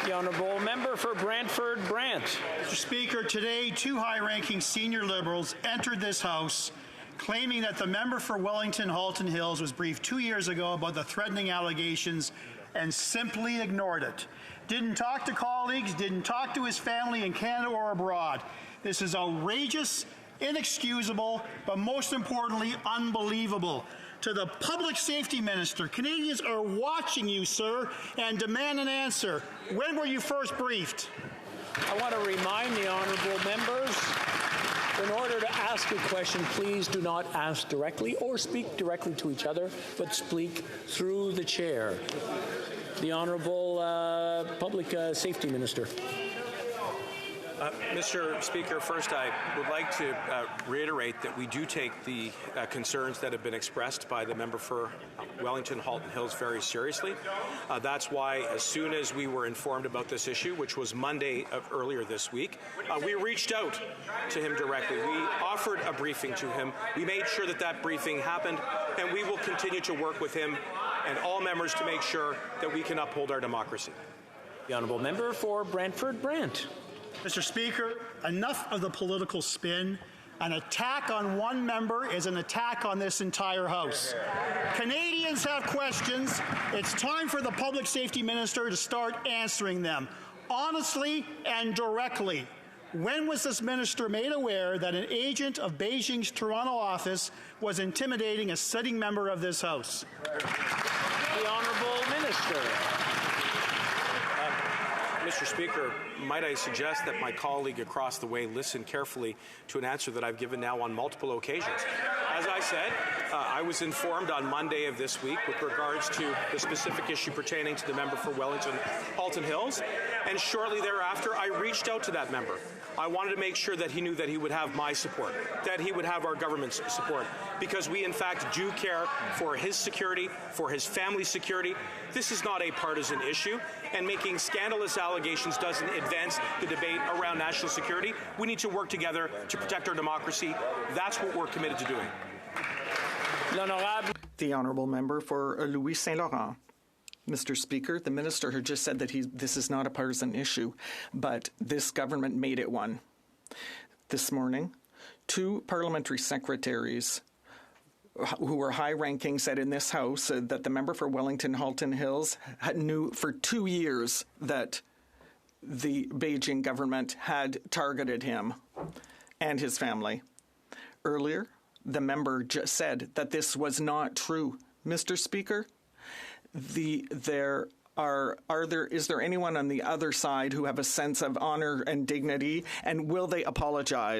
The Honourable Member for Brantford Brant. Mr. Speaker, today 2 high-ranking senior Liberals entered this House claiming that the member for Wellington Halton Hills was briefed 2 years ago about the threatening allegations and simply ignored it. Didn't talk to colleagues, didn't talk to his family in Canada or abroad. This is outrageous, inexcusable, but most importantly, unbelievable. To the Public Safety Minister, Canadians are watching you, sir, and demand an answer. When were you first briefed? I want to remind the honourable members, in order to ask a question, please do not ask directly or speak directly to each other, but speak through the chair. The Honourable Public Safety Minister. Mr. Speaker, first I would like to reiterate that we do take the concerns that have been expressed by the member for Wellington Halton Hills very seriously. That's why as soon as we were informed about this issue, which was Monday of earlier this week, we reached out to him directly. We offered a briefing to him. We made sure that that briefing happened, and we will continue to work with him and all members to make sure that we can uphold our democracy. The Honourable Member for Brantford Brant. Mr. Speaker, enough of the political spin. An attack on one member is an attack on this entire House. Canadians have questions. It's time for the Public Safety Minister to start answering them honestly and directly. When was this minister made aware that an agent of Beijing's Toronto office was intimidating a sitting member of this House? The Honourable Minister. Mr. Speaker, might I suggest that my colleague across the way listen carefully to an answer that I've given now on multiple occasions. As I said, I was informed on Monday of this week with regards to the specific issue pertaining to the member for Wellington Halton Hills, and shortly thereafter I reached out to that member. I wanted to make sure that he knew that he would have my support, that he would have our government's support, because we in fact do care for his security, for his family's security. This is not a partisan issue, and making scandalous allegations doesn't advance the debate around national security. We need to work together to protect our democracy. That's what we're committed to doing. The Honourable Member for Louis Saint Laurent. Mr. Speaker, the minister had just said that this is not a partisan issue, but this government made it one. This morning, 2 parliamentary secretaries who were high-ranking said in this House that the member for Wellington Halton Hills knew for 2 years that the Beijing government had targeted him and his family. Earlier, the member just said that this was not true. Mr. Speaker, is there anyone on the other side who have a sense of honor and dignity, and will they apologize?